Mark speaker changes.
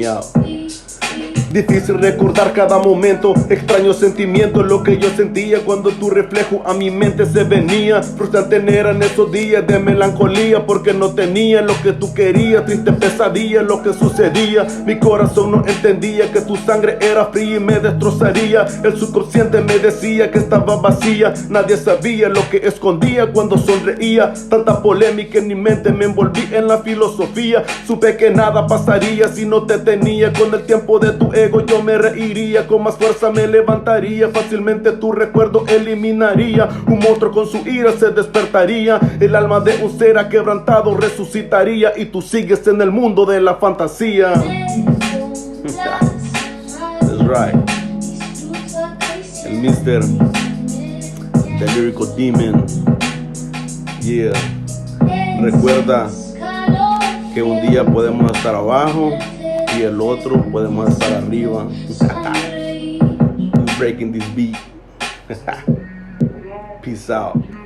Speaker 1: me out. Difícil recordar cada momento, extraño sentimiento, lo que yo sentía cuando tu reflejo a mi mente se venía. Frustrante eran esos días de melancolía, porque no tenía lo que tú querías, triste pesadilla lo que sucedía. Mi corazón no entendía que tu sangre era fría y me destrozaría. El subconsciente me decía que estaba vacía, nadie sabía lo que escondía cuando sonreía. Tanta polémica en mi mente, me envolví en la filosofía. Supe que nada pasaría si no te tenía. Con el tiempo de tu yo me reiría, con más fuerza me levantaría, fácilmente tu recuerdo eliminaría. Un monstruo con su ira se despertaría, el alma de un ser quebrantado resucitaría, y tú sigues en el mundo de la fantasía. That's right. El Mr. The Lyrical Demon. Yeah. Recuerda que un día podemos estar abajo y el otro podemos estar arriba. Breaking this beat. Peace out.